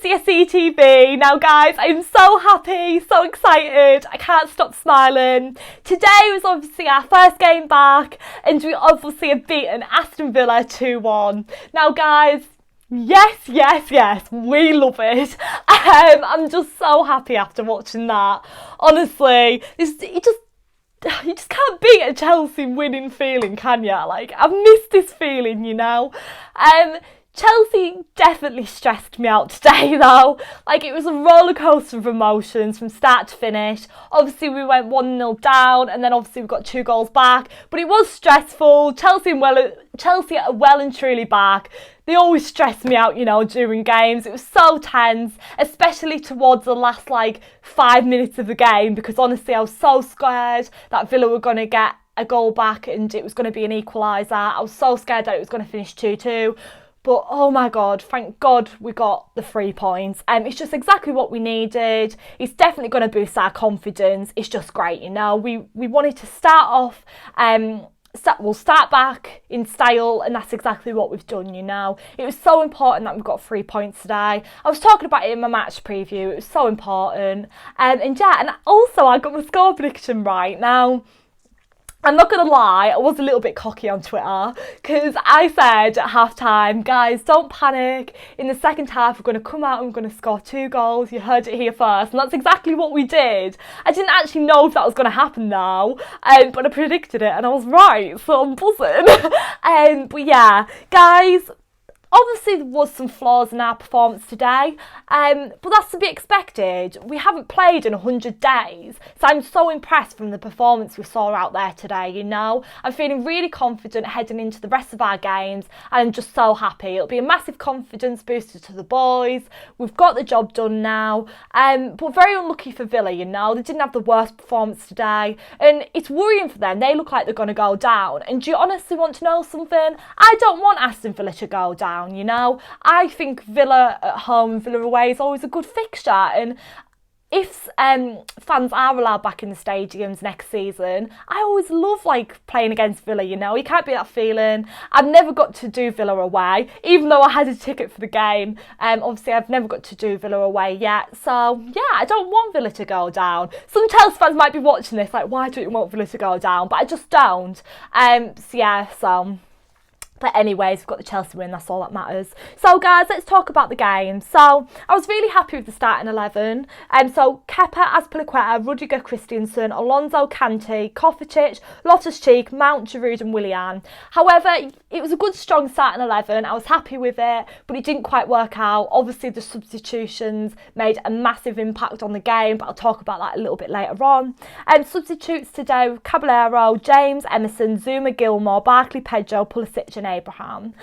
GCSE TV. Now guys, I'm so happy, so excited, I can't stop smiling. Today was obviously our first game back and we obviously have beaten Aston Villa 2-1. Now guys, yes, we love it. I'm just so happy after watching that. Honestly, you just can't beat a Chelsea winning feeling, can ya? Like, I've missed this feeling, you know. Chelsea definitely stressed me out today though. Like, it was a roller coaster of emotions from start to finish. Obviously we went 1-0 down and then obviously we got 2 goals back, but it was stressful. Chelsea are well and truly back. They always stress me out, you know, during games. It was so tense, especially towards the last 5 minutes of the game, because honestly I was so scared that Villa were going to get a goal back and it was going to be an equaliser. I was so scared that it was going to finish 2-2. But oh my God, thank God we got the 3 points. It's just exactly what we needed. It's definitely going to boost our confidence. It's just great, you know. We wanted to start off, we'll start back in style, and that's exactly what we've done, you know. It was so important that we got 3 points today. I was talking about it in my match preview. It was so important. And also I got my score prediction right. Now, I'm not going to lie, I was a little bit cocky on Twitter because I said at half-time, guys, don't panic. In the second half, we're going to come out and we're going to score 2 goals. You heard it here first. And that's exactly what we did. I didn't actually know if that was going to happen now, but I predicted it and I was right, so I'm buzzing. But yeah, guys, obviously there was some flaws in our performance today, but that's to be expected. We haven't played in 100 days, so I'm so impressed from the performance we saw out there today, you know. I'm feeling really confident heading into the rest of our games, and I'm just so happy. It'll be a massive confidence booster to the boys. We've got the job done now, but very unlucky for Villa, you know. They didn't have the worst performance today, and it's worrying for them. They look like they're going to go down, and do you honestly want to know something? I don't want Aston Villa to go down. You know, I think Villa at home and Villa away is always a good fixture, and if fans are allowed back in the stadiums next season, I always love playing against Villa, you know. You can't beat that feeling. I've never got to do Villa away, even though I had a ticket for the game. Obviously I've never got to do Villa away yet, so yeah, I don't want Villa to go down. Some Chelsea fans might be watching this like, why don't you want Villa to go down? But I just don't. But anyways, we've got the Chelsea win, that's all that matters. So guys, let's talk about the game. So I was really happy with the starting 11. So Kepa, Azpilicueta, Rudiger, Christensen, Alonso, Kante, Kovacic, Loftus-Cheek, Mount, Giroud and Willian. However, it was a good strong starting 11. I was happy with it, but it didn't quite work out. Obviously the substitutions made a massive impact on the game, but I'll talk about that a little bit later on. Substitutes today with Caballero, James, Emerson, Zuma, Gilmore, Barkley, Pedro, Pulisic and Abraham.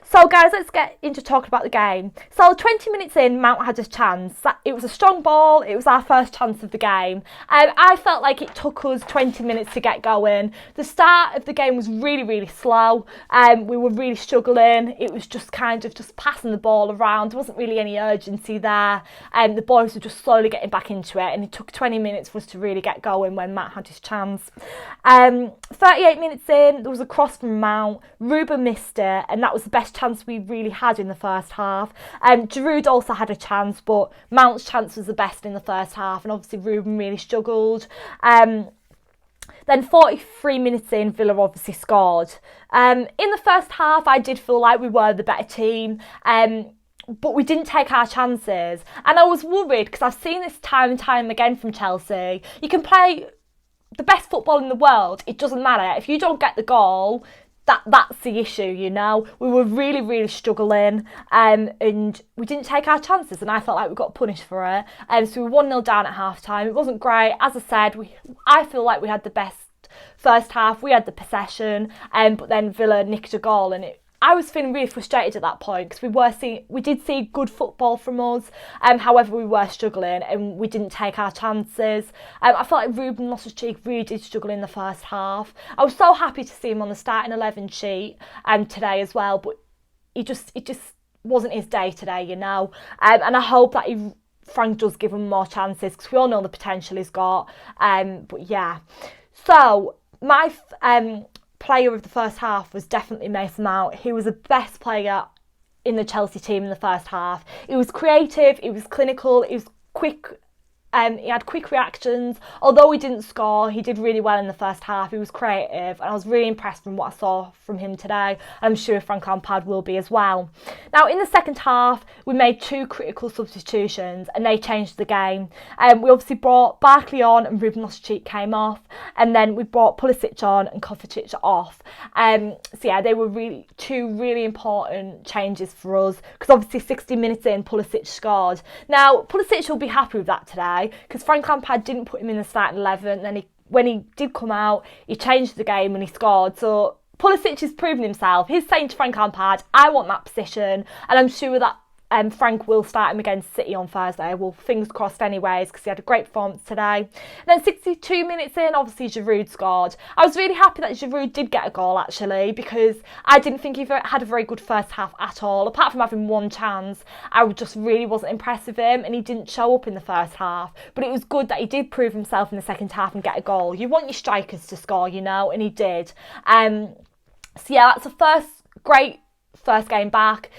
So guys, let's get into talking about the game. So 20 minutes in, Mount had a chance. It was a strong ball. It was our first chance of the game. I felt like it took us 20 minutes to get going. The start of the game was really slow. We were really struggling. It was just kind of just passing the ball around. There wasn't really any urgency there. The boys were just slowly getting back into it, and it took 20 minutes for us to really get going when Matt had his chance. 38 minutes in, there was a cross from Mount. Ruben missed it, and that was the best chance we really had in the first half. Giroud also had a chance, but Mount's chance was the best in the first half, and obviously Ruben really struggled. Then 43 minutes in, Villa obviously scored. In the first half, I did feel like we were the better team, but we didn't take our chances. And I was worried because I've seen this time and time again from Chelsea. You can play the best football in the world, it doesn't matter. If you don't get the goal, that's the issue, you know. We were really struggling, and we didn't take our chances, and I felt like we got punished for it. So we were 1-0 down at half time. It wasn't great. As I said, I feel like we had the best first half. We had the possession, but then Villa nicked a goal, and I was feeling really frustrated at that point because we did see good football from us, however we were struggling and we didn't take our chances. I felt like Ruben Loftus-Cheek really did struggle in the first half. I was so happy to see him on the starting 11 sheet today as well, but it just wasn't his day today, you know. And I hope that Frank does give him more chances because we all know the potential he's got. But yeah, so my player of the first half was definitely Mason Mount. He was the best player in the Chelsea team in the first half. It was creative, it was clinical, it was quick. He had quick reactions. Although he didn't score, he did really well in the first half. He was creative, and I was really impressed from what I saw from him today. I'm sure Frank Lampard will be as well. Now, in the second half, we made 2 critical substitutions, and they changed the game. We obviously brought Barkley on, and Ruben Loftus-Cheek came off, and then we brought Pulisic on and Kovacic off. So yeah, they were really 2 really important changes for us, because obviously 60 minutes in, Pulisic scored. Now, Pulisic will be happy with that today, because Frank Lampard didn't put him in the starting 11, and then when he did come out, he changed the game and he scored. So Pulisic has proven himself. He's saying to Frank Lampard, I want that position, and I'm sure that Frank will start him against City on Thursday. Well, fingers crossed anyways, because he had a great performance today. And then 62 minutes in, obviously Giroud scored. I was really happy that Giroud did get a goal, actually, because I didn't think he had a very good first half at all. Apart from having 1 chance, I just really wasn't impressed with him, and he didn't show up in the first half. But it was good that he did prove himself in the second half and get a goal. You want your strikers to score, you know, and he did. So yeah, that's the first game back,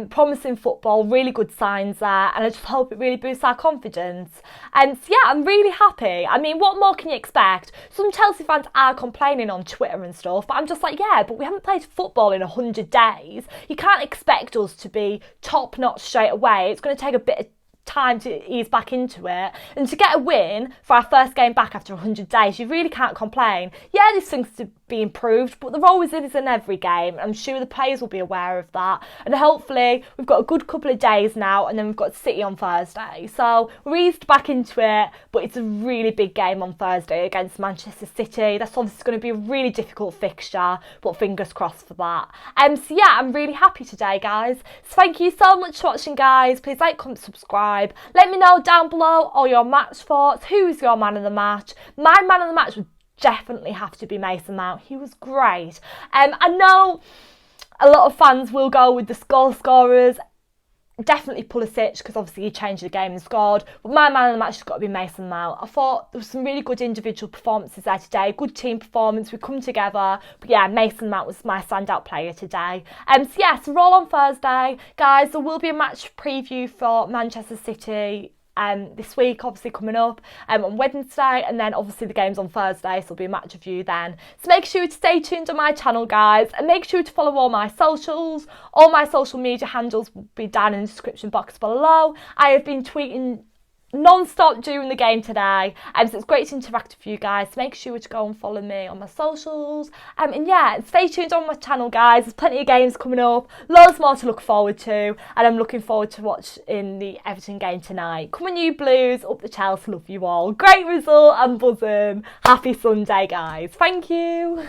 promising football, really good signs there, and I just hope it really boosts our confidence. So yeah, I'm really happy. I mean, what more can you expect? Some Chelsea fans are complaining on Twitter and stuff, but I'm just like, yeah, but we haven't played football in 100 days. You can't expect us to be top notch straight away. It's going to take a bit of time to ease back into it, and to get a win for our first game back after 100 days, you really can't complain. Yeah, there's things to be improved, but there always is in every game. I'm sure the players will be aware of that, and hopefully we've got a good couple of days now, and then we've got City on Thursday, so we're eased back into it. But it's a really big game on Thursday against Manchester City. That's obviously going to be a really difficult fixture, but fingers crossed for that. So yeah, I'm really happy today, guys. So thank you so much for watching, guys. Please like, comment, subscribe. Let me know down below all your match thoughts. Who is your man of the match? My man of the match would definitely have to be Mason Mount. He was great. I know a lot of fans will go with the goal scorers. Definitely Pulisic, because obviously he changed the game and scored. But my man of the match has got to be Mason Mount. I thought there was some really good individual performances there today. Good team performance. We come together. But yeah, Mason Mount was my standout player today. So yeah, so we're all on Thursday. Guys, there will be a match preview for Manchester City this week, obviously coming up on Wednesday, and then obviously the game's on Thursday, so there'll be a match review then. So make sure to stay tuned on my channel, guys, and make sure to follow all my socials. All my social media handles will be down in the description box below. I have been tweeting non-stop during the game today, so it's great to interact with you guys. So make sure to go and follow me on my socials, and yeah, stay tuned on my channel, guys. There's plenty of games coming up, loads more to look forward to, and I'm looking forward to watching the Everton game tonight. Come on, you Blues, up the Chelsea, love you all. Great result, and buzzing. Happy Sunday, guys. Thank you.